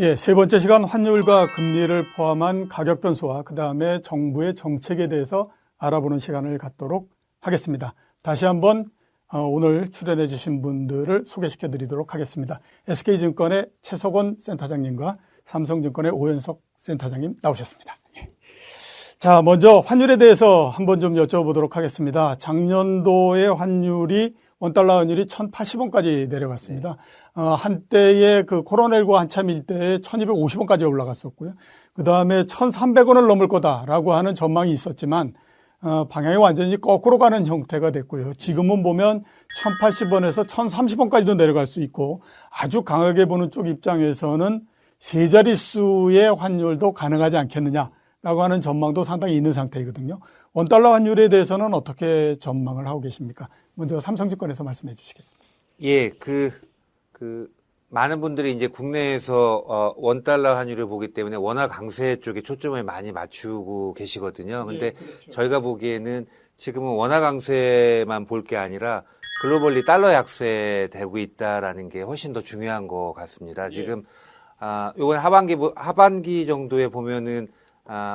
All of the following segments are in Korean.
예, 세 번째 시간 환율과 금리를 포함한 가격 변수와 그다음에 정부의 정책에 대해서 알아보는 시간을 갖도록 하겠습니다. 다시 한번 오늘 출연해 주신 분들을 소개시켜 드리도록 하겠습니다. SK증권의 최석원 센터장님과 삼성증권의 오현석 센터장님 나오셨습니다. 예. 자, 먼저 환율에 대해서 한번 좀 여쭤보도록 하겠습니다. 작년도의 환율이 원달러 환율이 1,080원까지 내려갔습니다. 한때의 그 코로나19 한참일 때 1,250원까지 올라갔었고요. 그 다음에 1,300원을 넘을 거다라고 하는 전망이 있었지만, 방향이 완전히 거꾸로 가는 형태가 됐고요. 지금은 보면 1,080원에서 1,030원까지도 내려갈 수 있고, 아주 강하게 보는 쪽 입장에서는 세 자릿수의 환율도 가능하지 않겠느냐라고 하는 전망도 상당히 있는 상태이거든요. 원달러 환율에 대해서는 어떻게 전망을 하고 계십니까? 먼저 삼성증권에서 말씀해 주시겠습니다. 예, 많은 분들이 이제 국내에서 원달러 환율을 보기 때문에 원화 강세 쪽에 초점을 많이 맞추고 계시거든요. 근데 예, 그렇죠. 저희가 보기에는 지금은 원화 강세만 볼 게 아니라 글로벌리 달러 약세되고 있다라는 게 훨씬 더 중요한 것 같습니다. 지금 요번 하반기 정도에 보면은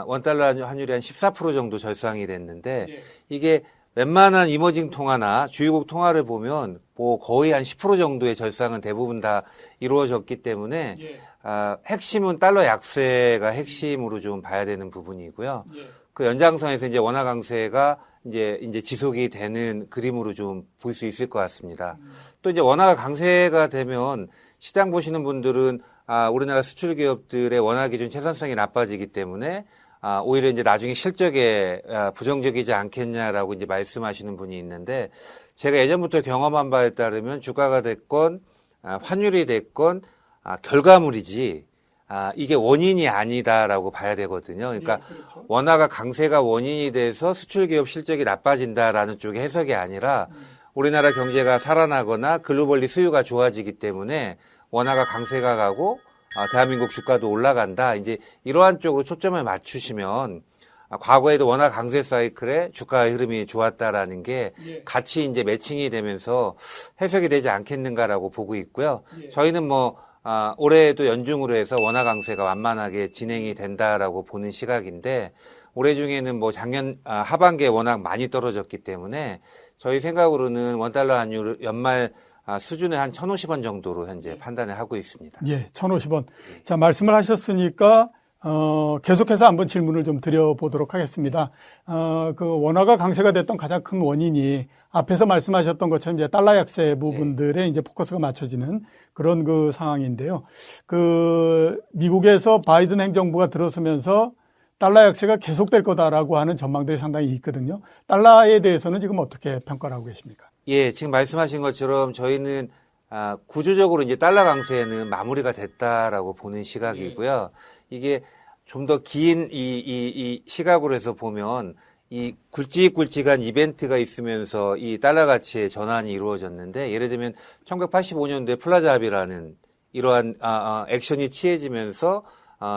원달러 환율이 한 14% 정도 절상이 됐는데 이게 웬만한 이머징 통화나 주요국 통화를 보면 뭐 거의 한 10% 정도의 절상은 대부분 다 이루어졌기 때문에 핵심은 달러 약세가 핵심으로 좀 봐야 되는 부분이고요. 그 연장선에서 이제 원화 강세가 이제 지속이 되는 그림으로 좀 볼 수 있을 것 같습니다. 또 이제 원화가 강세가 되면 시장 보시는 분들은 우리나라 수출 기업들의 원화 기준 채산성이 나빠지기 때문에 오히려 이제 나중에 실적에 부정적이지 않겠냐라고 이제 말씀하시는 분이 있는데 제가 예전부터 경험한 바에 따르면 주가가 됐건 환율이 됐건 결과물이지 이게 원인이 아니다라고 봐야 되거든요. 그러니까 그렇죠. 원화가 강세가 원인이 돼서 수출 기업 실적이 나빠진다라는 쪽의 해석이 아니라 우리나라 경제가 살아나거나 글로벌리 수요가 좋아지기 때문에 원화가 강세가 가고 대한민국 주가도 올라간다. 이제 이러한 쪽으로 초점을 맞추시면 과거에도 원화 강세 사이클에 주가의 흐름이 좋았다라는 게 같이 이제 매칭이 되면서 해석이 되지 않겠는가라고 보고 있고요. 저희는 올해도 연중으로 해서 원화 강세가 완만하게 진행이 된다라고 보는 시각인데 올해 중에는 작년 하반기에 워낙 많이 떨어졌기 때문에 저희 생각으로는 원달러 환율 연말 수준의 한 1,050원 정도로 현재 판단을 하고 있습니다. 예, 1,050원. 자, 말씀을 하셨으니까, 계속해서 한번 질문을 좀 드려보도록 하겠습니다. 그 원화가 강세가 됐던 가장 큰 원인이 앞에서 말씀하셨던 것처럼 이제 달러 약세 부분들에 이제 포커스가 맞춰지는 그런 그 상황인데요. 미국에서 바이든 행정부가 들어서면서 달러 약세가 계속될 거다라고 하는 전망들이 상당히 있거든요. 달러에 대해서는 지금 어떻게 평가를 하고 계십니까? 예, 지금 말씀하신 것처럼 저희는 구조적으로 이제 달러 강세는 마무리가 됐다라고 보는 시각이고요. 이게 좀 더 긴 이 시각으로 해서 보면 이 굵직굵직한 이벤트가 있으면서 이 달러 가치의 전환이 이루어졌는데 예를 들면 1985년도에 플라자 합의라는 이러한 액션이 취해지면서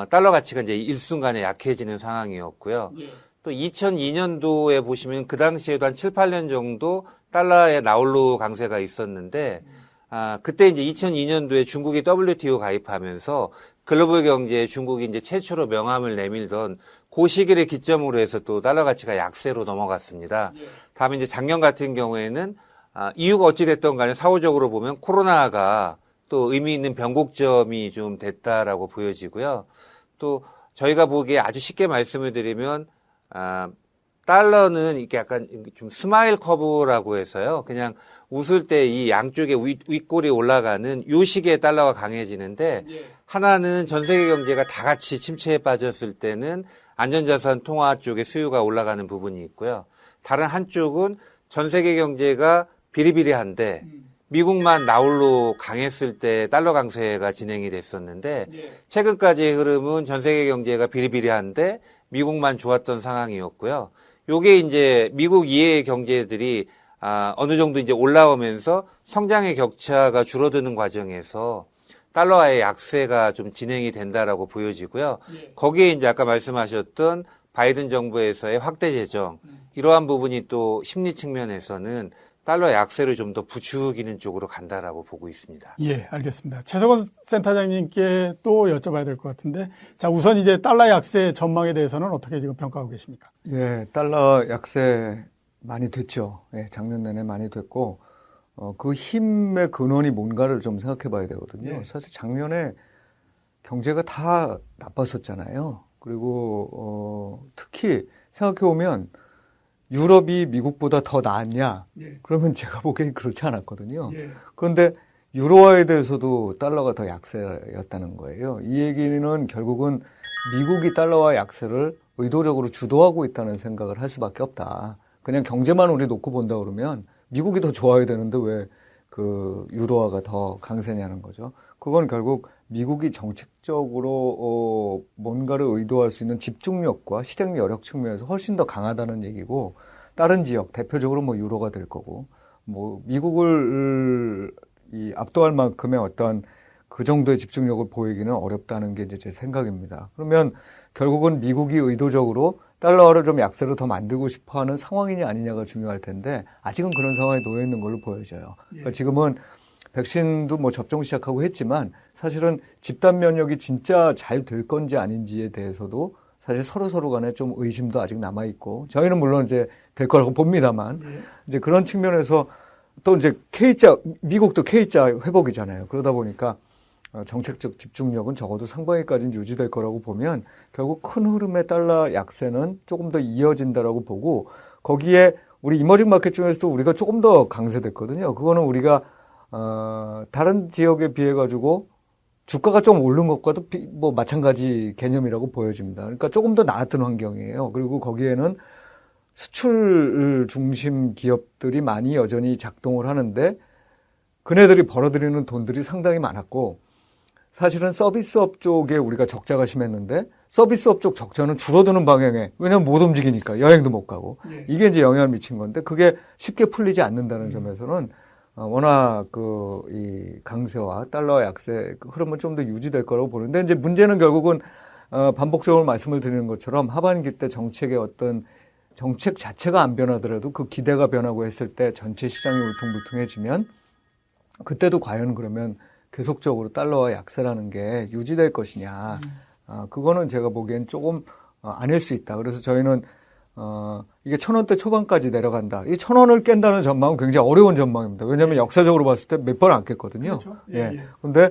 달러 가치가 이제 일순간에 약해지는 상황이었고요. 또 2002년도에 보시면 그 당시에도 한 7, 8년 정도 달러의 나홀로 강세가 있었는데 그때 이제 2002년도에 중국이 WTO 가입하면서 글로벌 경제에 중국이 이제 최초로 명함을 내밀던 그 시기를 기점으로 해서 또 달러 가치가 약세로 넘어갔습니다. 다음에 이제 작년 같은 경우에는 이유가 어찌됐든 간에 사후적으로 보면 코로나가 또 의미 있는 변곡점이 좀 됐다라고 보여지고요. 또 저희가 보기에 아주 쉽게 말씀을 드리면 달러는 이렇게 약간 좀 스마일 커브라고 해서요. 그냥 웃을 때 이 양쪽에 윗골이 올라가는 요 시기에 달러가 강해지는데 하나는 전 세계 경제가 다 같이 침체에 빠졌을 때는 안전자산 통화 쪽에 수요가 올라가는 부분이 있고요. 다른 한쪽은 전 세계 경제가 비리비리한데 미국만 나홀로 강했을 때 달러 강세가 진행이 됐었는데 최근까지의 흐름은 전 세계 경제가 비리비리한데 미국만 좋았던 상황이었고요. 요게 이제 미국 이외의 경제들이 어느 정도 이제 올라오면서 성장의 격차가 줄어드는 과정에서 달러와의 약세가 좀 진행이 된다라고 보여지고요. 거기에 이제 아까 말씀하셨던 바이든 정부에서의 확대 재정 이러한 부분이 또 심리 측면에서는 달러 약세를 좀 더 부추기는 쪽으로 간다라고 보고 있습니다. 예, 알겠습니다. 최석원 센터장님께 또 여쭤봐야 될 것 같은데, 자, 우선 이제 달러 약세 전망에 대해서는 어떻게 지금 평가하고 계십니까? 예, 달러 약세 많이 됐죠. 예, 작년 내내 많이 됐고, 그 힘의 근원이 뭔가를 좀 생각해 봐야 되거든요. 예. 사실 작년에 경제가 다 나빴었잖아요. 그리고, 특히 생각해 보면 유럽이 미국보다 더 나았냐? 예. 그러면 제가 보기엔 그렇지 않았거든요. 예. 그런데 유로화에 대해서도 달러가 더 약세였다는 거예요. 이 얘기는 결국은 미국이 달러화 약세를 의도적으로 주도하고 있다는 생각을 할 수밖에 없다. 그냥 경제만 우리 놓고 본다 그러면 미국이 더 좋아야 되는데 왜 그 유로화가 더 강세냐는 거죠. 그건 결국 미국이 정책적으로 뭔가를 의도할 수 있는 집중력과 실행 여력 측면에서 훨씬 더 강하다는 얘기고, 다른 지역 대표적으로 뭐 유로가 될 거고, 뭐 미국을 압도할 만큼의 어떤 그 정도의 집중력을 보이기는 어렵다는 게 이제 제 생각입니다. 그러면 결국은 미국이 의도적으로 달러를 좀 약세로 더 만들고 싶어 하는 상황이냐 아니냐가 중요할 텐데, 아직은 그런 상황에 놓여 있는 걸로 보여져요. 그러니까 지금은 백신도 뭐 접종 시작하고 했지만 사실은 집단 면역이 진짜 잘 될 건지 아닌지에 대해서도 사실 서로 간에 좀 의심도 아직 남아 있고, 저희는 물론 이제 될 거라고 봅니다만, 이제 그런 측면에서 또 이제 미국도 K자 회복이잖아요. 그러다 보니까 정책적 집중력은 적어도 상반기까지는 유지될 거라고 보면 결국 큰 흐름의 달러 약세는 조금 더 이어진다라고 보고, 거기에 우리 이머징 마켓 중에서도 우리가 조금 더 강세됐거든요. 그거는 우리가 다른 지역에 비해 가지고 주가가 좀 오른 것과도 뭐 마찬가지 개념이라고 보여집니다. 그러니까 조금 더 나았던 환경이에요. 그리고 거기에는 수출 중심 기업들이 많이 여전히 작동을 하는데, 그네들이 벌어들이는 돈들이 상당히 많았고, 사실은 서비스업 쪽에 우리가 적자가 심했는데 서비스업 쪽 적자는 줄어드는 방향에, 왜냐하면 못 움직이니까 여행도 못 가고, 이게 이제 영향을 미친 건데 그게 쉽게 풀리지 않는다는 점에서는 워낙 이 강세와 달러 약세 흐름은 좀 더 유지될 거라고 보는데, 이제 문제는 결국은 반복적으로 말씀을 드리는 것처럼 하반기 때 정책의 어떤 정책 자체가 안 변하더라도 그 기대가 변하고 했을 때 전체 시장이 울퉁불퉁해지면 그때도 과연 그러면 계속적으로 달러와 약세라는 게 유지될 것이냐. 그거는 제가 보기엔 조금 아닐 수 있다. 그래서 저희는 이게 1,000원대 초반까지 내려간다. 이 1,000원을 깬다는 전망은 굉장히 어려운 전망입니다. 왜냐하면 역사적으로 봤을 때 몇 번 안 깼거든요. 그렇죠. 예. 근데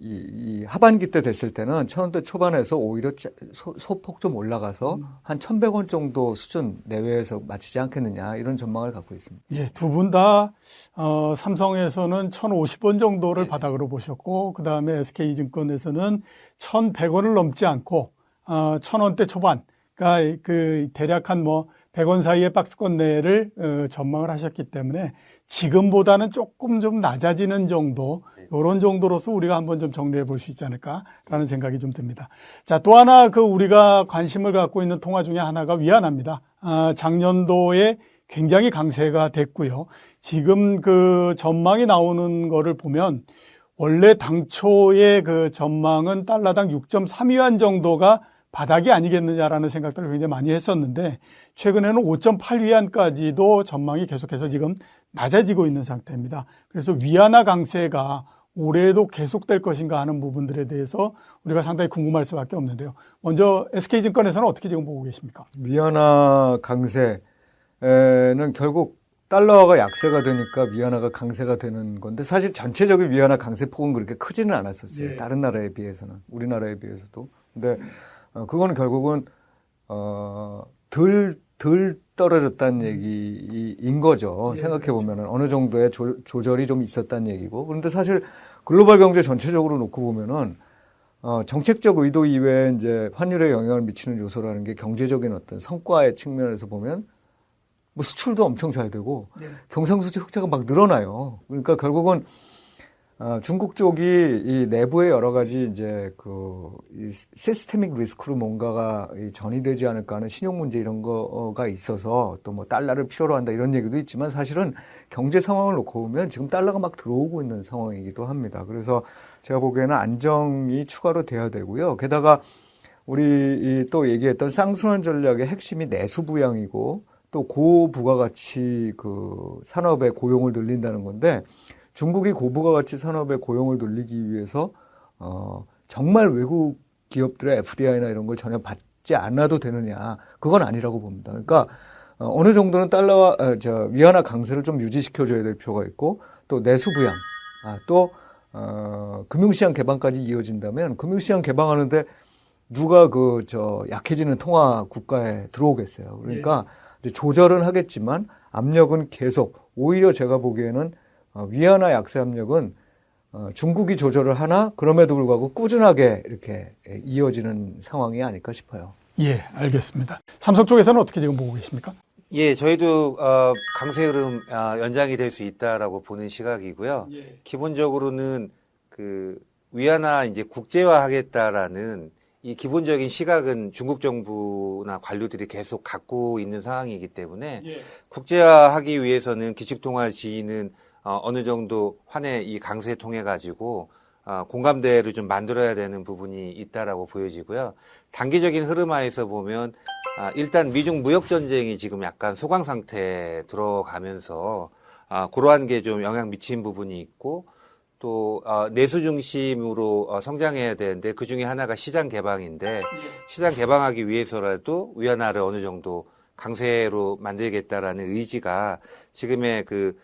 이 하반기 때 됐을 때는 1,000원대 초반에서 오히려 소폭 좀 올라가서 한 1,100원 정도 수준 내외에서 마치지 않겠느냐, 이런 전망을 갖고 있습니다. 예, 두 분 다 삼성에서는 1,050원 정도를 바닥으로 보셨고, 그 다음에 SK증권에서는 1,100원을 넘지 않고 1,000원대 초반, 그러니까 그 대략 한 뭐 100원 사이의 박스권 내를 전망을 하셨기 때문에 지금보다는 조금 좀 낮아지는 정도, 이런 정도로서 우리가 한번 좀 정리해 볼 수 있지 않을까라는 생각이 좀 듭니다. 자, 또 하나 우리가 관심을 갖고 있는 통화 중에 하나가 위안화입니다. 작년도에 굉장히 강세가 됐고요. 지금 그 전망이 나오는 거를 보면 원래 당초의 그 전망은 달러당 6.3위안 정도가 바닥이 아니겠느냐라는 생각들을 굉장히 많이 했었는데, 최근에는 5.8위안까지도 전망이 계속해서 지금 낮아지고 있는 상태입니다. 그래서 위안화 강세가 올해도 계속될 것인가 하는 부분들에 대해서 우리가 상당히 궁금할 수밖에 없는데요. 먼저 SK증권에서는 어떻게 지금 보고 계십니까? 위안화 강세는 결국 달러가 약세가 되니까 위안화가 강세가 되는 건데, 사실 전체적인 위안화 강세 폭은 그렇게 크지는 않았었어요. 예. 다른 나라에 비해서는, 우리나라에 비해서도. 근데 그거는 결국은 덜 떨어졌다는 얘기인 거죠. 생각해 보면은 어느 정도의 조절이 좀 있었다는 얘기고. 그런데 사실 글로벌 경제 전체적으로 놓고 보면은 정책적 의도 이외에 이제 환율에 영향을 미치는 요소라는 게 경제적인 어떤 성과의 측면에서 보면 뭐 수출도 엄청 잘 되고 경상수지 흑자가 막 늘어나요. 그러니까 결국은 중국 쪽이 이 내부의 여러 가지 이제 이 시스테믹 리스크로 뭔가가 전이되지 않을까 하는 신용 문제 이런 거가 있어서 또 뭐 달러를 필요로 한다 이런 얘기도 있지만, 사실은 경제 상황을 놓고 보면 지금 달러가 막 들어오고 있는 상황이기도 합니다. 그래서 제가 보기에는 안정이 추가로 돼야 되고요. 게다가 우리 또 얘기했던 쌍순환 전략의 핵심이 내수 부양이고 또 고부가가치 그 산업의 고용을 늘린다는 건데 중국이 고부가가치 산업의 고용을 늘리기 위해서 정말 외국 기업들의 FDI나 이런 걸 전혀 받지 않아도 되느냐? 그건 아니라고 봅니다. 그러니까 어느 정도는 달러와 위안화 강세를 좀 유지시켜줘야 될 필요가 있고 또 내수 부양, 또 금융시장 개방까지 이어진다면 금융시장 개방하는데 누가 약해지는 통화 국가에 들어오겠어요. 그러니까 이제 조절은 하겠지만 압력은 계속 오히려 제가 보기에는 위안화 약세 압력은 중국이 조절을 하나 그럼에도 불구하고 꾸준하게 이렇게 이어지는 상황이 아닐까 싶어요. 예, 알겠습니다. 삼성 쪽에서는 어떻게 지금 보고 계십니까? 예, 저희도 강세 흐름 연장이 될 수 있다라고 보는 시각이고요. 예. 기본적으로는 그 위안화 이제 국제화하겠다라는 이 기본적인 시각은 중국 정부나 관료들이 계속 갖고 있는 상황이기 때문에 예. 국제화하기 위해서는 기축통화 지위는 어느 정도 환의 이 강세 통해 가지고 공감대를 좀 만들어야 되는 부분이 있다라고 보여지고요. 단기적인 흐름하에서 보면 일단 미중 무역 전쟁이 지금 약간 소강 상태에 들어가면서 그러한 게 좀 영향 미친 부분이 있고 또 내수 중심으로 성장해야 되는데 그 중에 하나가 시장 개방인데 시장 개방하기 위해서라도 위안화를 어느 정도 강세로 만들겠다라는 의지가 지금의 그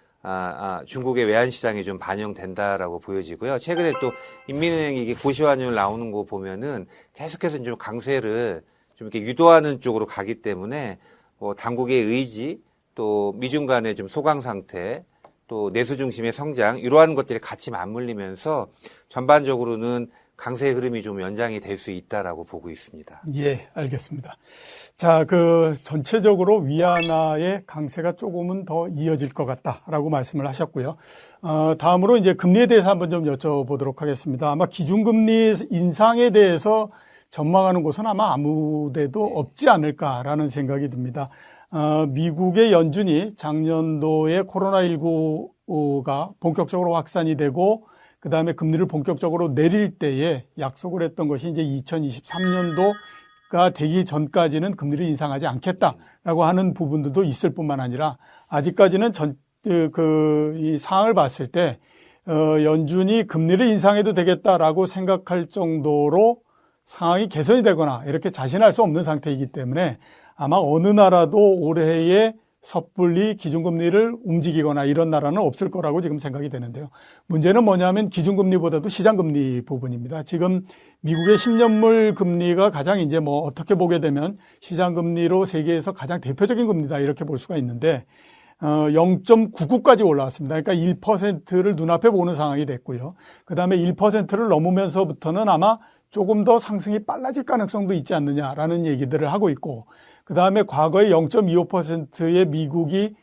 중국의 외환 시장에 좀 반영된다라고 보여지고요. 최근에 또 인민은행이 이게 고시환율 나오는 거 보면은 계속해서 좀 강세를 좀 이렇게 유도하는 쪽으로 가기 때문에 뭐 당국의 의지 또 미중 간의 좀 소강 상태 또 내수 중심의 성장 이러한 것들이 같이 맞물리면서 전반적으로는 강세 흐름이 좀 연장이 될 수 있다라고 보고 있습니다. 예, 알겠습니다. 자, 전체적으로 위안화의 강세가 조금은 더 이어질 것 같다라고 말씀을 하셨고요. 다음으로 이제 금리에 대해서 한번 좀 여쭤보도록 하겠습니다. 아마 기준금리 인상에 대해서 전망하는 곳은 아마 아무 데도 없지 않을까라는 생각이 듭니다. 미국의 연준이 작년도에 코로나19가 본격적으로 확산이 되고 그다음에 금리를 본격적으로 내릴 때에 약속을 했던 것이 이제 2023년도가 되기 전까지는 금리를 인상하지 않겠다라고 하는 부분들도 있을 뿐만 아니라 아직까지는 이 상황을 봤을 때 연준이 금리를 인상해도 되겠다라고 생각할 정도로 상황이 개선이 되거나 이렇게 자신할 수 없는 상태이기 때문에 아마 어느 나라도 올해에 섣불리 기준금리를 움직이거나 이런 나라는 없을 거라고 지금 생각이 되는데요. 문제는 뭐냐면 기준금리보다도 시장금리 부분입니다. 지금 미국의 10년물 금리가 가장 이제 어떻게 보게 되면 시장금리로 세계에서 가장 대표적인 금리다 이렇게 볼 수가 있는데 0.99까지 올라왔습니다. 그러니까 1%를 눈앞에 보는 상황이 됐고요. 그다음에 1%를 넘으면서부터는 아마 조금 더 상승이 빨라질 가능성도 있지 않느냐라는 얘기들을 하고 있고 그다음에 과거에 0.25%의 미국이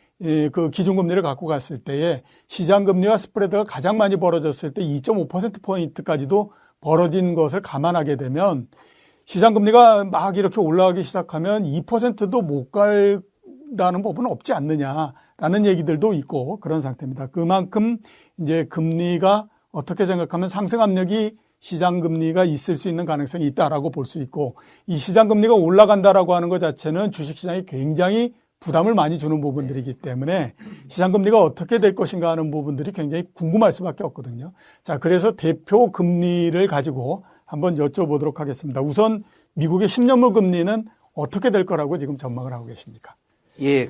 그 기준금리를 갖고 갔을 때에 시장금리와 스프레드가 가장 많이 벌어졌을 때 2.5%포인트까지도 벌어진 것을 감안하게 되면 시장금리가 막 이렇게 올라가기 시작하면 2%도 못 갈다는 법은 없지 않느냐라는 얘기들도 있고 그런 상태입니다. 그만큼 이제 금리가 어떻게 생각하면 상승 압력이 시장금리가 있을 수 있는 가능성이 있다라고 볼 수 있고 이 시장금리가 올라간다라고 하는 것 자체는 주식시장에 굉장히 부담을 많이 주는 부분들이기 때문에 시장금리가 어떻게 될 것인가 하는 부분들이 굉장히 궁금할 수밖에 없거든요. 자, 그래서 대표 금리를 가지고 한번 여쭤보도록 하겠습니다. 우선 미국의 10년물 금리는 어떻게 될 거라고 지금 전망을 하고 계십니까? 예,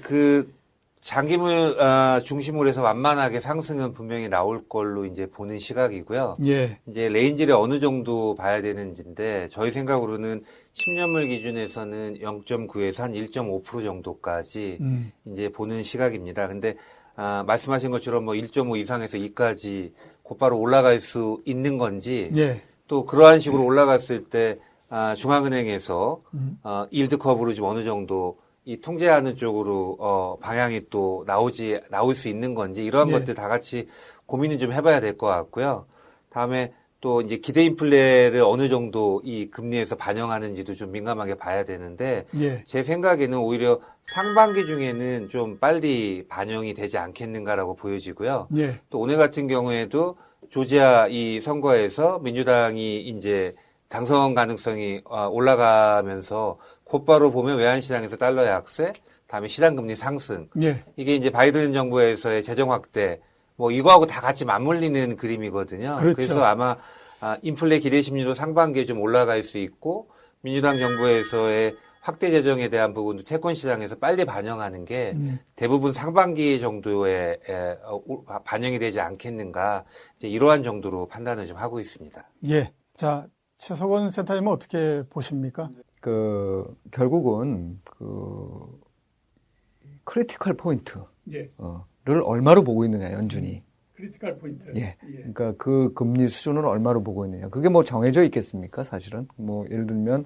장기물 중심으로 해서 완만하게 상승은 분명히 나올 걸로 이제 보는 시각이고요. 예. 이제 레인지를 어느 정도 봐야 되는지인데 저희 생각으로는 10년물 기준에서는 0.9에서 한 1.5% 정도까지 이제 보는 시각입니다. 근데 말씀하신 것처럼 1.5 이상에서 2까지 곧바로 올라갈 수 있는 건지 예. 또 그러한 식으로 올라갔을 때 중앙은행에서 일드 커브로 좀 어느 정도 이 통제하는 쪽으로 방향이 또 나올 수 있는 건지 이러한 것들 다 같이 고민을 좀 해봐야 될 것 같고요. 다음에 또 이제 기대 인플레를 어느 정도 이 금리에서 반영하는지도 좀 민감하게 봐야 되는데 제 생각에는 오히려 상반기 중에는 좀 빨리 반영이 되지 않겠는가라고 보여지고요. 또 오늘 같은 경우에도 조지아 이 선거에서 민주당이 이제 당선 가능성이 올라가면서 곧바로 보면 외환시장에서 달러 약세, 다음에 시장금리 상승. 예. 이게 이제 바이든 정부에서의 재정 확대, 뭐 이거하고 다 같이 맞물리는 그림이거든요. 그렇죠. 그래서 아마 인플레 기대 심리도 상반기에 좀 올라갈 수 있고 민주당 정부에서의 확대 재정에 대한 부분도 채권 시장에서 빨리 반영하는 게 대부분 상반기 정도에 반영이 되지 않겠는가 이제 이러한 정도로 판단을 좀 하고 있습니다. 예. 자, 최석원 센터님은 어떻게 보십니까? 결국은 크리티컬 포인트 예. 를 얼마로 보고 있느냐, 연준이. 크리티컬 포인트. 예. 그러니까 그 금리 수준을 얼마로 보고 있느냐. 그게 뭐 정해져 있겠습니까, 사실은? 뭐 예를 들면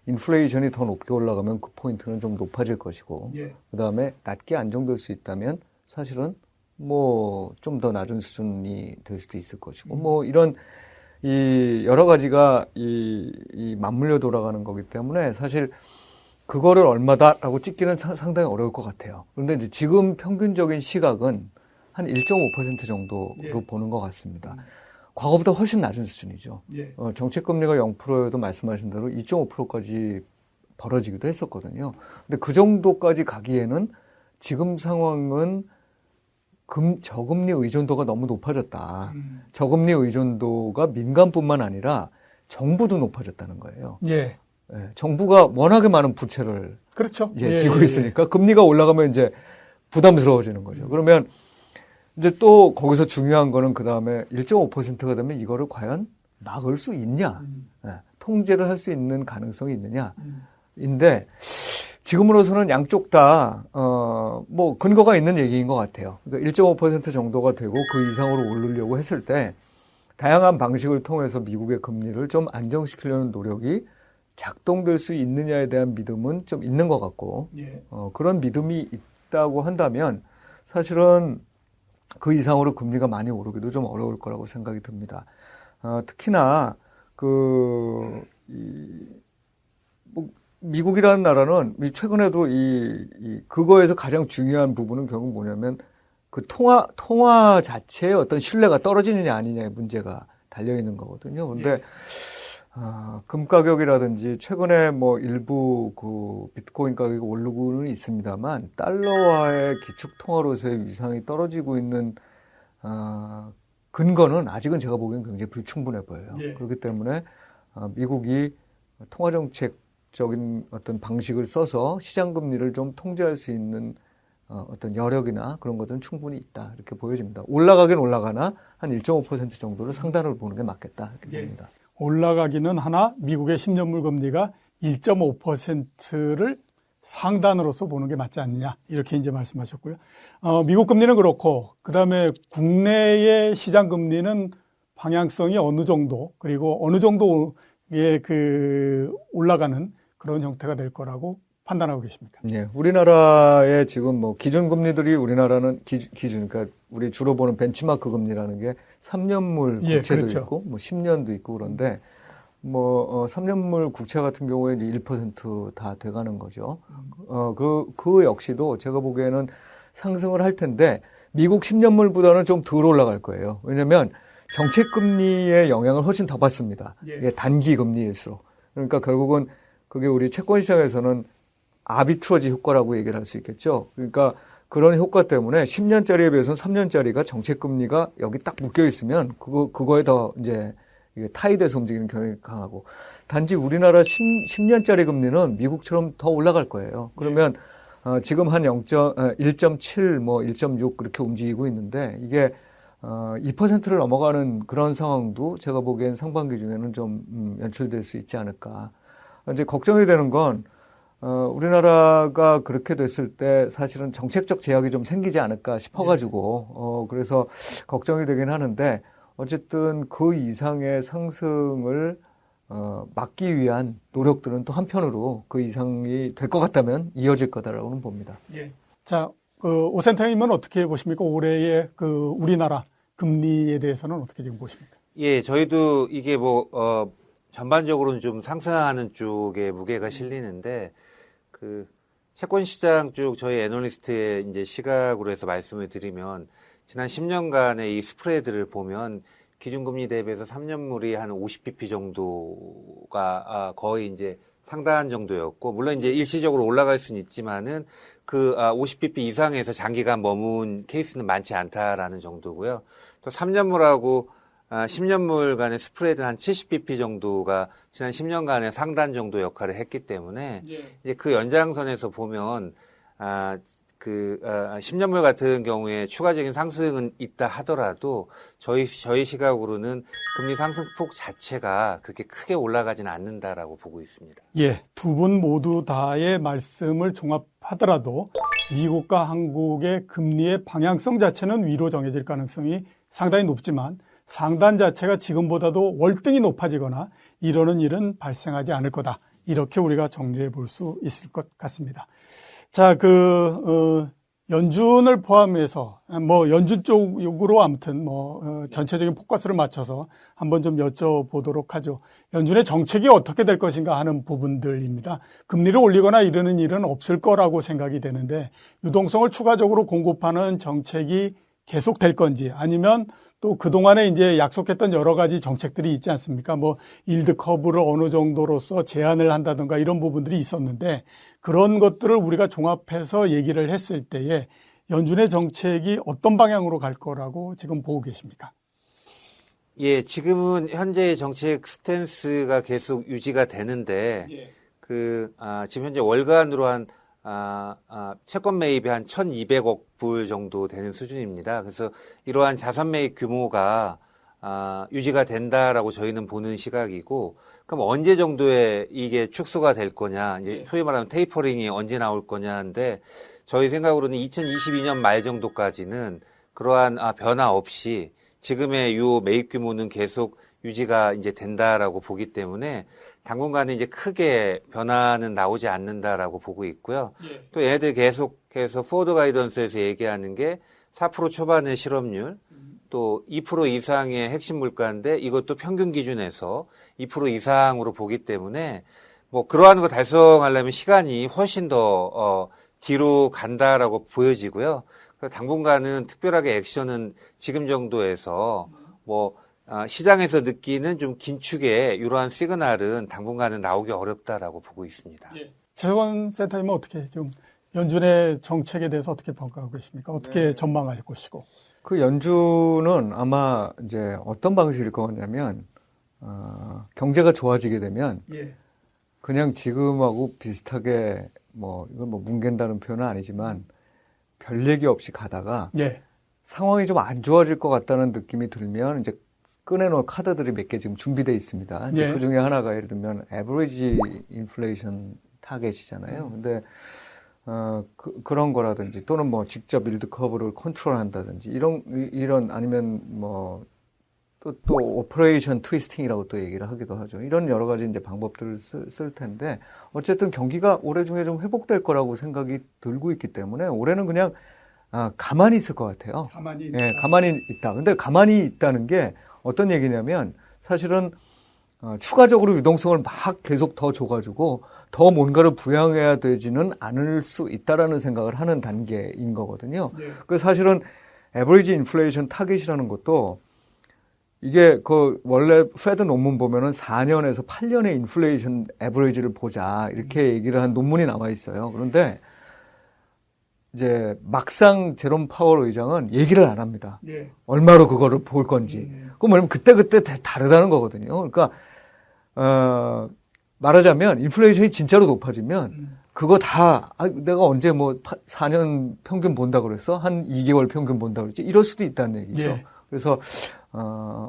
인플레이션이 더 높게 올라가면 그 포인트는 좀 높아질 것이고, 예. 그다음에 낮게 안정될 수 있다면 사실은 뭐 좀 더 낮은 수준이 될 수도 있을 것이고, 뭐 이런 이 여러 가지가 이 맞물려 돌아가는 거기 때문에 사실 그거를 얼마다라고 찍기는 상당히 어려울 것 같아요. 그런데 이제 지금 평균적인 시각은 한 1.5% 정도로 예. 보는 것 같습니다. 과거보다 훨씬 낮은 수준이죠. 예. 정책금리가 0%여도 말씀하신 대로 2.5%까지 벌어지기도 했었거든요. 근데 그 정도까지 가기에는 지금 상황은 저금리 의존도가 너무 높아졌다. 저금리 의존도가 민간뿐만 아니라 정부도 높아졌다는 거예요. 예. 예, 정부가 워낙에 많은 부채를 그렇죠. 지고 있으니까 금리가 올라가면 이제 부담스러워지는 거죠. 그러면 이제 또 거기서 중요한 거는 그 다음에 1.5%가 되면 이거를 과연 막을 수 있냐, 통제를 할 수 있는 가능성이 있느냐인데 지금으로서는 양쪽 다 뭐 근거가 있는 얘기인 것 같아요. 그러니까 1.5% 정도가 되고 그 이상으로 오르려고 했을 때 다양한 방식을 통해서 미국의 금리를 좀 안정시키려는 노력이 작동될 수 있느냐에 대한 믿음은 좀 있는 것 같고, 예. 그런 믿음이 있다고 한다면 사실은 그 이상으로 금리가 많이 오르기도 좀 어려울 거라고 생각이 듭니다. 특히나 미국이라는 나라는 최근에도 그거에서 가장 중요한 부분은 결국 뭐냐면 그 통화 자체의 어떤 신뢰가 떨어지느냐 아니냐의 문제가 달려 있는 거거든요. 근데 금 가격이라든지 최근에 뭐 일부 그 비트코인 가격이 오르고는 있습니다만 달러화의 기축 통화로서의 위상이 떨어지고 있는 근거는 아직은 제가 보기엔 굉장히 불충분해 보여요. 예. 그렇기 때문에 미국이 통화 정책적인 어떤 방식을 써서 시장 금리를 좀 통제할 수 있는 어떤 여력이나 그런 것들은 충분히 있다 이렇게 보여집니다. 올라가긴 올라가나 한 1.5% 정도를 상단으로 보는 게 맞겠다 이렇게 예. 봅니다. 올라가기는 하나 미국의 10년물 금리가 1.5%를 상단으로서 보는 게 맞지 않느냐 이렇게 이제 말씀하셨고요. 미국 금리는 그렇고 그다음에 국내의 시장 금리는 방향성이 어느 정도 그리고 어느 정도의 그 올라가는 그런 형태가 될 거라고 판단하고 계십니까? 네, 우리나라의 지금 뭐 기준 금리들이 우리나라는 기준 그러니까 우리 주로 보는 벤치마크 금리라는 게 3년물 예, 국채도 그렇죠. 있고 뭐 10년도 있고 그런데 뭐 3년물 국채 같은 경우에는 1%다 돼가는 거죠. 그 역시도 제가 보기에는 상승을 할 텐데 미국 10년물보다는 좀 덜 올라갈 거예요. 왜냐하면 정책 금리의 영향을 훨씬 더 받습니다. 예. 이게 단기 금리일수록. 그러니까 결국은 그게 우리 채권 시장에서는 아비트러지 효과라고 얘기를 할 수 있겠죠. 그러니까 그런 효과 때문에 10년짜리에 비해서는 3년짜리가 정책 금리가 여기 딱 묶여 있으면 그거에 더 이제 타이드에서 움직이는 경향이 강하고 단지 우리나라 10년짜리 금리는 미국처럼 더 올라갈 거예요. 그러면 지금 한 1.7, 뭐 1.6 그렇게 움직이고 있는데 이게 2%를 넘어가는 그런 상황도 제가 보기엔 상반기 중에는 좀 연출될 수 있지 않을까. 이제 걱정이 되는 건 우리나라가 그렇게 됐을 때 사실은 정책적 제약이 좀 생기지 않을까 싶어가지고 그래서 걱정이 되긴 하는데 어쨌든 그 이상의 상승을 막기 위한 노력들은 또 한편으로 그 이상이 될 것 같다면 이어질 거다라고는 봅니다. 예. 자, 오 센터님은 어떻게 보십니까? 올해의 그 우리나라 금리에 대해서는 어떻게 지금 보십니까? 예, 저희도 이게 전반적으로는 좀 상승하는 쪽에 무게가 실리는데 그 채권 시장 쪽 저희 애널리스트의 이제 시각으로 해서 말씀을 드리면 지난 10년간의 이 스프레드를 보면 기준금리 대비해서 3년물이 한 50bp 정도가 거의 이제 상단 정도였고, 물론 이제 일시적으로 올라갈 수는 있지만은 그 50bp 이상에서 장기간 머문 케이스는 많지 않다라는 정도고요. 또 3년물하고 10년물 간의 스프레드는 한 70bp 정도가 지난 10년간의 상단 정도 역할을 했기 때문에 이제 그 연장선에서 보면 10년물 같은 경우에 추가적인 상승은 있다 하더라도 저희 시각으로는 금리 상승폭 자체가 그렇게 크게 올라가지는 않는다라고 보고 있습니다. 예, 두 분 모두 다의 말씀을 종합하더라도 미국과 한국의 금리의 방향성 자체는 위로 정해질 가능성이 상당히 높지만 상단 자체가 지금보다도 월등히 높아지거나 이러는 일은 발생하지 않을 거다. 이렇게 우리가 정리해 볼 수 있을 것 같습니다. 자, 연준을 포함해서, 연준 쪽으로 아무튼, 전체적인 포커스를 맞춰서 한번 좀 여쭤보도록 하죠. 연준의 정책이 어떻게 될 것인가 하는 부분들입니다. 금리를 올리거나 이러는 일은 없을 거라고 생각이 되는데, 유동성을 추가적으로 공급하는 정책이 계속될 건지, 아니면 또 그동안에 이제 약속했던 여러 가지 정책들이 있지 않습니까? 일드 커브를 어느 정도로서 제한을 한다든가 이런 부분들이 있었는데 그런 것들을 우리가 종합해서 얘기를 했을 때에 연준의 정책이 어떤 방향으로 갈 거라고 지금 보고 계십니까? 예, 지금은 현재의 정책 스탠스가 계속 유지가 되는데, 지금 현재 월간으로 채권 매입이 한 1,200억 불 정도 되는 수준입니다. 그래서 이러한 자산 매입 규모가 유지가 된다라고 저희는 보는 시각이고, 그럼 언제 정도에 이게 축소가 될 거냐, 이제 소위 말하면 테이퍼링이 언제 나올 거냐인데, 저희 생각으로는 2022년 말 정도까지는 그러한 변화 없이 지금의 요 매입 규모는 계속 유지가 이제 된다라고 보기 때문에 당분간은 이제 크게 변화는 나오지 않는다라고 보고 있고요. 또 얘네들 계속해서 포워드 가이던스에서 얘기하는 게 4% 초반의 실업률, 또 2% 이상의 핵심 물가인데 이것도 평균 기준에서 2% 이상으로 보기 때문에 그러한 거 달성하려면 시간이 훨씬 더 뒤로 간다라고 보여지고요. 그래서 당분간은 특별하게 액션은 지금 정도에서 시장에서 느끼는 좀 긴축의 이러한 시그널은 당분간은 나오기 어렵다라고 보고 있습니다. 최석원 센터님은 어떻게 좀 연준의 정책에 대해서 어떻게 평가하고 계십니까? 어떻게 전망하실 것이고? 그 연준은 아마 이제 어떤 방식일 것 같냐면 경제가 좋아지게 되면 그냥 지금하고 비슷하게 이건 뭉갠다는 표현은 아니지만 별 얘기 없이 가다가 상황이 좀 안 좋아질 것 같다는 느낌이 들면 이제 꺼내놓을 카드들이 몇 개 지금 준비되어 있습니다. 그 중에 하나가 예를 들면 average inflation 타겟이잖아요. 근데 그런 거라든지 또는 직접 일드 커브를 컨트롤한다든지 이런 아니면 또 오퍼레이션 트위스팅이라고 또 얘기를 하기도 하죠. 이런 여러 가지 이제 방법들을 쓸 텐데 어쨌든 경기가 올해 중에 좀 회복될 거라고 생각이 들고 있기 때문에 올해는 그냥 가만히 있을 것 같아요. 가만히 있다. 근데 가만히 있다는 게 어떤 얘기냐면 사실은 추가적으로 유동성을 막 계속 더 줘가지고 더 뭔가를 부양해야 되지는 않을 수 있다라는 생각을 하는 단계인 거거든요. 그래서 사실은 에버리지 인플레이션 타겟이라는 것도 이게 원래 페드 논문 보면은 4년에서 8년의 인플레이션 에버리지를 보자 이렇게 얘기를 한 논문이 나와 있어요. 그런데 이제 막상 제롬 파월 의장은 얘기를 안 합니다. 얼마로 그거를 볼 건지. 그건 뭐냐면 그때 다르다는 거거든요. 그러니까 말하자면 인플레이션이 진짜로 높아지면 그거 다 내가 언제 4년 평균 본다 그랬어? 한 2개월 평균 본다 그랬지? 이럴 수도 있다는 얘기죠. 그래서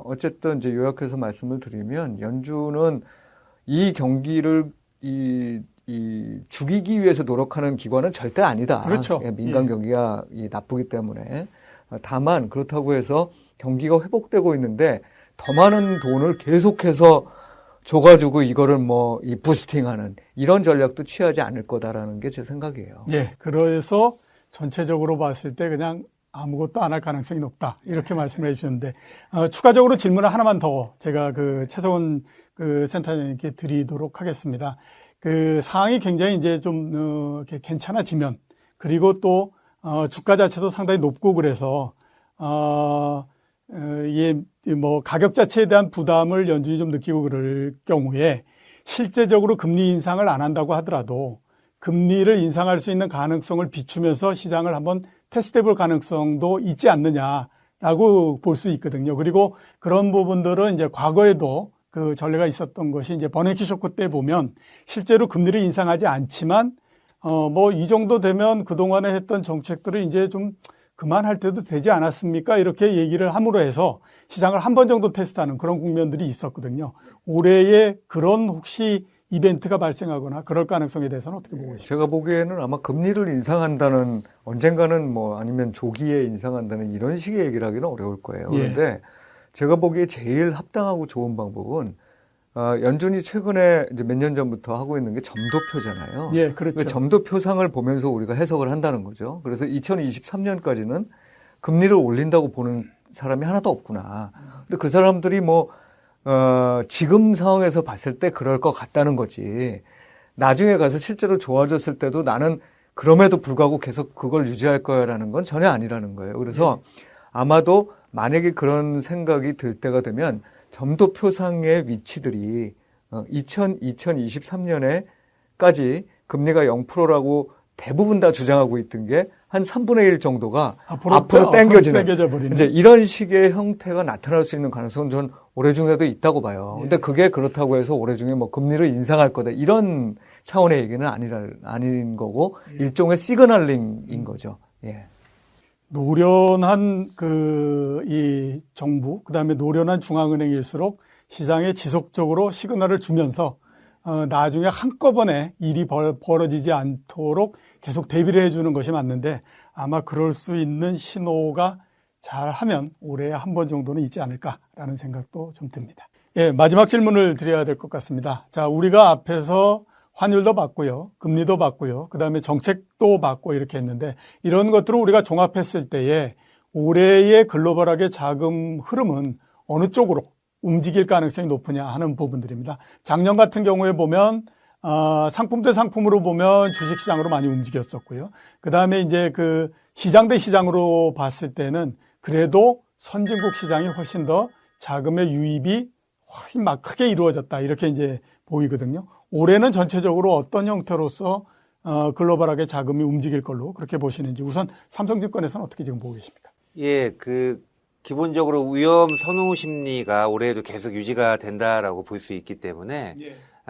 어쨌든 이제 요약해서 말씀을 드리면 연준은 이 경기를 죽이기 위해서 노력하는 기관은 절대 아니다. 그렇죠. 민간 경기가 나쁘기 때문에. 다만 그렇다고 해서 경기가 회복되고 있는데 더 많은 돈을 계속해서 줘가지고 이거를 이 부스팅하는 이런 전략도 취하지 않을 거다라는 게 제 생각이에요. 그래서 전체적으로 봤을 때 그냥 아무것도 안 할 가능성이 높다. 이렇게 말씀을 해주셨는데, 추가적으로 질문을 하나만 더 제가 최석원 센터장님께 드리도록 하겠습니다. 상황이 굉장히 이제 좀, 이렇게 괜찮아지면, 그리고 또, 주가 자체도 상당히 높고 그래서, 이게 가격 자체에 대한 부담을 연준이 좀 느끼고 그럴 경우에, 실제적으로 금리 인상을 안 한다고 하더라도 금리를 인상할 수 있는 가능성을 비추면서 시장을 한번 테스트해 볼 가능성도 있지 않느냐라고 볼 수 있거든요. 그리고 그런 부분들은 이제 과거에도 그 전례가 있었던 것이 이제 버냉키 쇼크 때 보면 실제로 금리를 인상하지 않지만 뭐 이 정도 되면 그동안에 했던 정책들을 이제 좀 그만할 때도 되지 않았습니까? 이렇게 얘기를 함으로 해서 시장을 한 번 정도 테스트하는 그런 국면들이 있었거든요. 올해에 그런 혹시 이벤트가 발생하거나 그럴 가능성에 대해서는 어떻게 보고 계십니까? 제가 보기에는 아마 금리를 인상한다는 언젠가는 뭐 아니면 조기에 인상한다는 이런 식의 얘기를 하기는 어려울 거예요. 예. 그런데 제가 보기에 제일 합당하고 좋은 방법은 연준이 최근에 이제 몇 년 전부터 하고 있는 게 점도표잖아요. 예, 그렇죠. 그 점도표상을 보면서 우리가 해석을 한다는 거죠. 그래서 2023년까지는 금리를 올린다고 보는 사람이 하나도 없구나. 근데 그 사람들이 뭐 지금 상황에서 봤을 때 그럴 것 같다는 거지. 나중에 가서 실제로 좋아졌을 때도 나는 그럼에도 불구하고 계속 그걸 유지할 거야라는 건 전혀 아니라는 거예요. 그래서 아마도 만약에 그런 생각이 들 때가 되면 점도표상의 위치들이 2023년에까지 금리가 0%라고 대부분 다 주장하고 있던 게 한 3분의 1 정도가 앞으로 당겨지는 이제 이런 식의 형태가 나타날 수 있는 가능성은 전 올해 중에도 있다고 봐요. 근데 그게 그렇다고 해서 올해 중에 뭐 금리를 인상할 거다 이런 차원의 얘기는 아닌 거고 일종의 시그널링인 거죠. 예. 노련한 이 정부, 그다음에 노련한 중앙은행일수록 시장에 지속적으로 시그널을 주면서 나중에 한꺼번에 일이 벌어지지 않도록 계속 대비를 해주는 것이 맞는데 아마 그럴 수 있는 신호가 잘하면 올해 한 번 정도는 있지 않을까라는 생각도 좀 듭니다. 예, 마지막 질문을 드려야 될 것 같습니다. 자, 우리가 앞에서 환율도 봤고요, 금리도 봤고요, 그다음에 정책도 봤고 이렇게 했는데 이런 것들을 우리가 종합했을 때에 올해의 글로벌하게 자금 흐름은 어느 쪽으로 움직일 가능성이 높으냐 하는 부분들입니다. 작년 같은 경우에 보면 상품 대 상품으로 보면 주식시장으로 많이 움직였었고요. 그다음에 이제 그 시장 대 시장으로 봤을 때는 그래도 선진국 시장이 훨씬 더 자금의 유입이 훨씬 막 크게 이루어졌다 이렇게 이제 보이거든요. 올해는 전체적으로 어떤 형태로서 글로벌하게 자금이 움직일 걸로 그렇게 보시는지 우선 삼성증권에서는 어떻게 지금 보고 계십니까? 예, 기본적으로 위험 선호 심리가 올해에도 계속 유지가 된다라고 볼 수 있기 때문에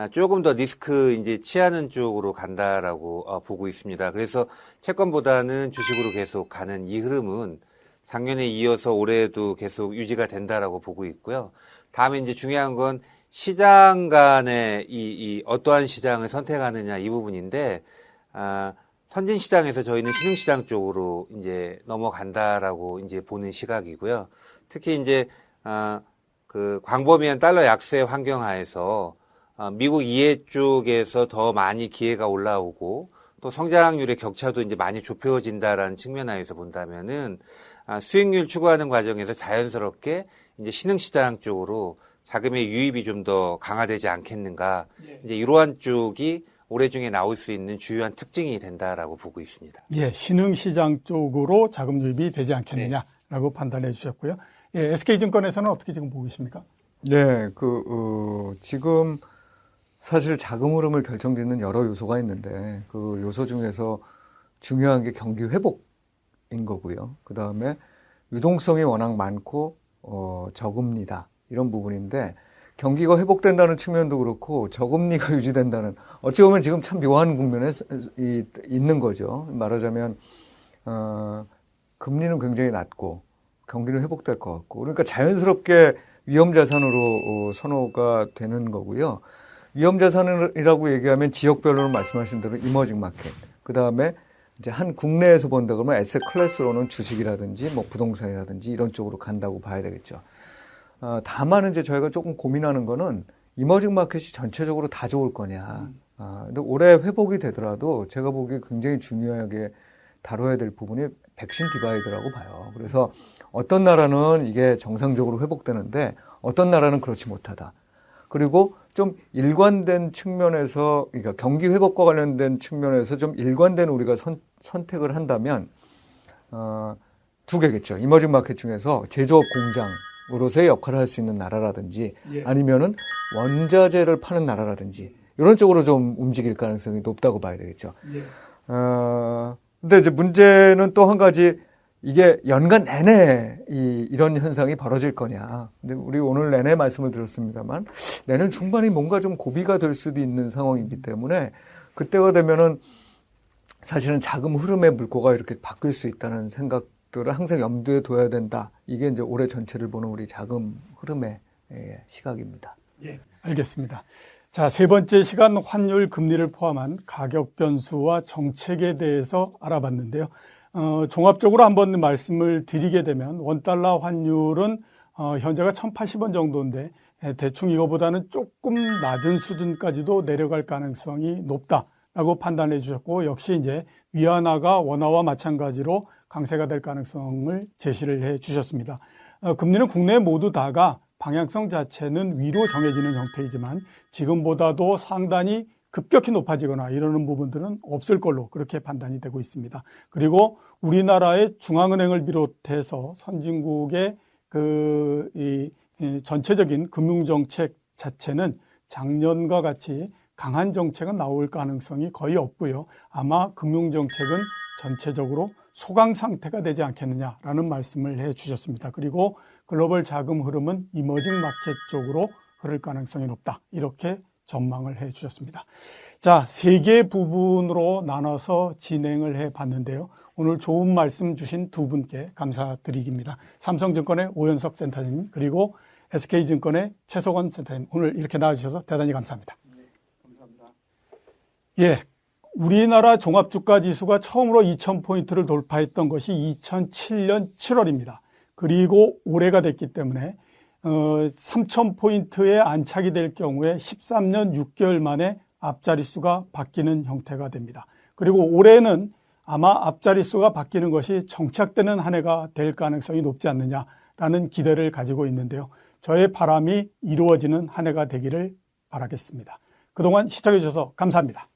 조금 더 리스크 이제 취하는 쪽으로 간다라고 보고 있습니다. 그래서 채권보다는 주식으로 계속 가는 이 흐름은 작년에 이어서 올해에도 계속 유지가 된다라고 보고 있고요. 다음에 이제 중요한 건 시장 간의 이 어떠한 시장을 선택하느냐 이 부분인데, 선진 시장에서 저희는 신흥 시장 쪽으로 이제 넘어간다라고 이제 보는 시각이고요. 특히 이제 그 광범위한 달러 약세 환경 하에서 미국 이해 쪽에서 더 많이 기회가 올라오고 또 성장률의 격차도 이제 많이 좁혀진다라는 측면 하에서 본다면은 수익률 추구하는 과정에서 자연스럽게 이제 신흥 시장 쪽으로 자금의 유입이 좀 더 강화되지 않겠는가. 이제 이러한 쪽이 올해 중에 나올 수 있는 주요한 특징이 된다라고 보고 있습니다. 예, 신흥시장 쪽으로 자금 유입이 되지 않겠느냐라고 판단해 주셨고요. 예, SK증권에서는 어떻게 지금 보고 계십니까? 네, 지금 사실 자금 흐름을 결정짓는 여러 요소가 있는데 그 요소 중에서 중요한 게 경기 회복인 거고요. 그 다음에 유동성이 워낙 많고 저금리다 이런 부분인데 경기가 회복된다는 측면도 그렇고 저금리가 유지된다는 어찌 보면 지금 참 묘한 국면에 있는 거죠. 말하자면 금리는 굉장히 낮고 경기는 회복될 것 같고 그러니까 자연스럽게 위험자산으로 선호가 되는 거고요. 위험자산이라고 얘기하면 지역별로는 말씀하신 대로 이머징 마켓, 그 다음에 이제 한 국내에서 본다 그러면 에셋 클래스로는 주식이라든지 뭐 부동산이라든지 이런 쪽으로 간다고 봐야 되겠죠. 다만 이제 저희가 조금 고민하는 거는 이머징 마켓이 전체적으로 다 좋을 거냐. 근데 올해 회복이 되더라도 제가 보기에 굉장히 중요하게 다뤄야 될 부분이 백신 디바이드라고 봐요. 그래서 어떤 나라는 이게 정상적으로 회복되는데 어떤 나라는 그렇지 못하다. 그리고 좀 일관된 측면에서, 그러니까 경기 회복과 관련된 측면에서 좀 일관된 우리가 선택을 한다면, 두 개겠죠. 이머징 마켓 중에서 제조업 공장, 으로서의 역할을 할 수 있는 나라라든지 예. 아니면은 원자재를 파는 나라라든지 이런 쪽으로 좀 움직일 가능성이 높다고 봐야 되겠죠. 예. 근데 이제 문제는 또 한 가지 이게 연간 내내 이런 현상이 벌어질 거냐. 근데 우리 오늘 내내 말씀을 들었습니다만 내년 중반이 뭔가 좀 고비가 될 수도 있는 상황이기 때문에 그때가 되면은 사실은 자금 흐름의 물꼬가 이렇게 바뀔 수 있다는 생각들을 항상 염두에 둬야 된다. 이게 이제 올해 전체를 보는 우리 자금 흐름의 시각입니다. 예, 알겠습니다. 자, 세 번째 시간 환율 금리를 포함한 가격 변수와 정책에 대해서 알아봤는데요. 종합적으로 한번 말씀을 드리게 되면 원달러 환율은 현재가 1,080원 정도인데 대충 이거보다는 조금 낮은 수준까지도 내려갈 가능성이 높다라고 판단해 주셨고 역시 이제 위안화가 원화와 마찬가지로 강세가 될 가능성을 제시를 해 주셨습니다. 금리는 국내 모두 다가 방향성 자체는 위로 정해지는 형태이지만 지금보다도 상당히 급격히 높아지거나 이러는 부분들은 없을 걸로 그렇게 판단이 되고 있습니다. 그리고 우리나라의 중앙은행을 비롯해서 선진국의 전체적인 금융정책 자체는 작년과 같이 강한 정책은 나올 가능성이 거의 없고요. 아마 금융정책은 전체적으로 소강 상태가 되지 않겠느냐라는 말씀을 해 주셨습니다. 그리고 글로벌 자금 흐름은 이머징 마켓 쪽으로 흐를 가능성이 높다. 이렇게 전망을 해 주셨습니다. 자, 세 개 부분으로 나눠서 진행을 해 봤는데요. 오늘 좋은 말씀 주신 두 분께 감사드립니다. 삼성증권의 오현석 센터장님 그리고 SK증권의 최석원 센터장님 오늘 이렇게 나와주셔서 대단히 감사합니다. 네, 감사합니다. 예, 우리나라 종합주가지수가 처음으로 2000포인트를 돌파했던 것이 2007년 7월입니다. 그리고 올해가 됐기 때문에 3000포인트에 안착이 될 경우에 13년 6개월 만에 앞자리수가 바뀌는 형태가 됩니다. 그리고 올해는 아마 앞자리수가 바뀌는 것이 정착되는 한 해가 될 가능성이 높지 않느냐라는 기대를 가지고 있는데요. 저의 바람이 이루어지는 한 해가 되기를 바라겠습니다. 그동안 시청해 주셔서 감사합니다.